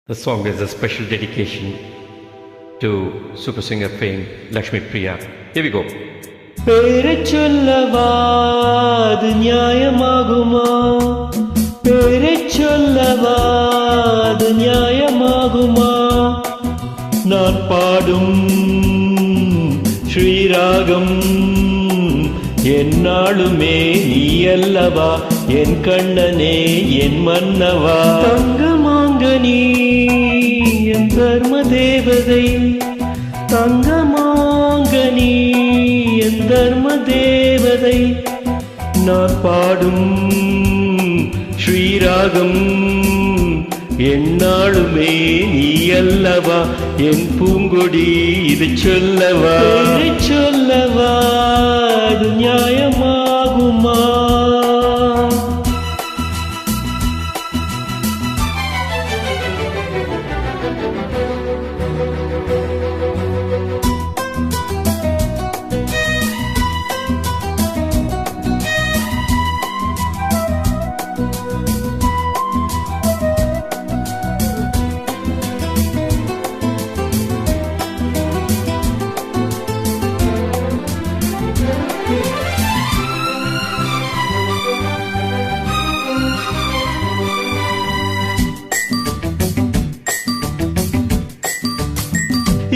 The song is a special dedication to super singer fame Lakshmi Priya. Here we go. பேரைச் சொல்லவா அது நியாயமாகுமா? பேரைச் சொல்லவா அது நியாயமாகுமா? நான் பாடும் ஸ்ரீராகம் என்னாலுமே நீ அல்லவா, என் கண்ணனே என் மன்னவா. தங்கமாங்கனி என் தர்ம தேவதை, தங்கமாங்கனி என் தர்ம தேவதை. நான் பாடும் ஸ்ரீராகம் என்னாலுமே நீ அல்லவா, என் பூங்கொடி இது சொல்லவா. சொல்லவா அது நியாயமாகுமா?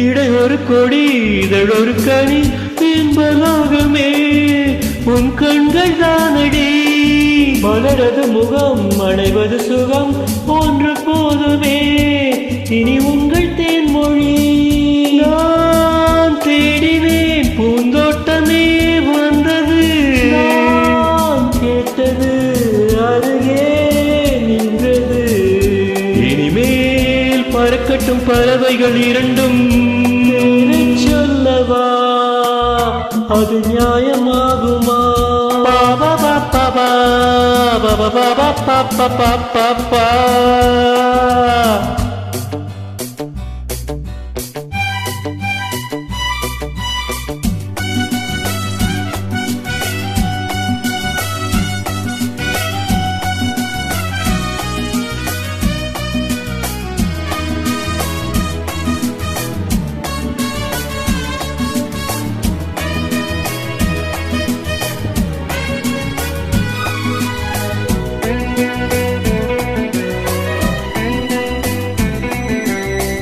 இடை ஒரு கொடி இதழ் ஒரு கனி என்பதாகமே உன் கண்கள் தானடி. மலரது முகம் அடைவது சுகம் ஒன்று போதுமே, இனி உங்கள் தேன்மொழி நான் தேடினேன். பூந்தோட்டமே வந்தது, நான் கேட்டது அருகே நின்றது. இனிமேல் பறக்கட்டும் பறவைகள் இரண்டும். சொல்லவா அது நியாயமாகுமா? பாபா பாபா பாபா பாபா பாபா பாபா.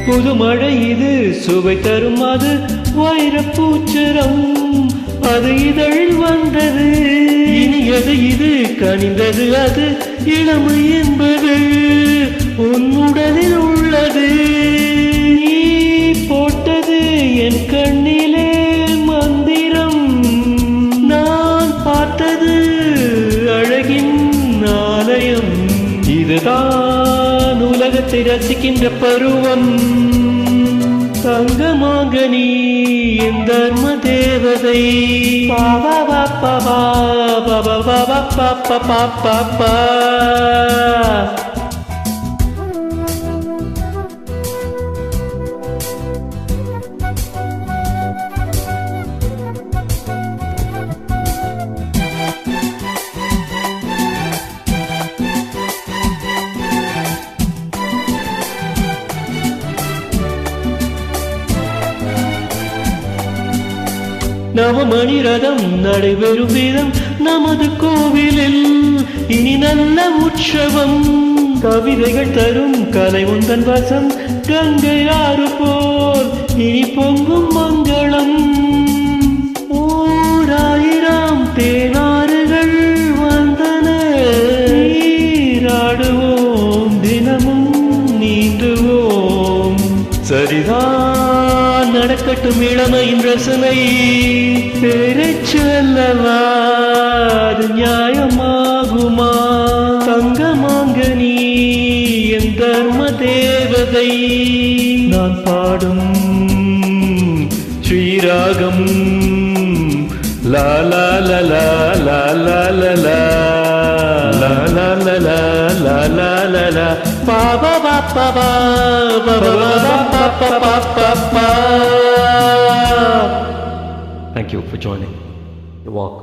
புது மழை இது சுவை தரும், அது வைரப்பூச்சரம், அது இதழில் வந்தது. இனியது இது கனிந்தது, அது இளமை என்பது உன் உடலில் உள்ளது. நீ போட்டது என் கண்ணிலே மந்திரம், நான் பார்த்தது அழகின் ஆலயம். இதுதான் உலகத்தை ரசிக்கின்ற பருவம். தங்கமாங்கனி என் தர்ம தேவதை. பாபா பாபா பாபா பாபா பாபா பாபா. நவமணி ரதம் நடைபெறும் விதம் நமது கோவிலில் இனி நல்ல உற்சவம். கவிதைகள் தரும் கலை உந்தன் வசம், கங்கை ஆறு போல் இனி பொங்கும் மங்களம். ஓராயிரம் தேனாறுகள் வந்தன, நீராடுவோம் தினமும் நீந்துவோம். சரிதான் நடக்கட்டும் இளமையின் ரசனை. பேரைச் சொல்லவா அது நியாயமாகுமா? தங்கமாங்கனி என் தர்ம தேவதை. நான் பாடும் ஸ்ரீராகம் லா லா லா லா லா லா லா லா லா லா லா லா லா லா லா. Baba Baba Baba Baba Baba. Thank you for joining the walk.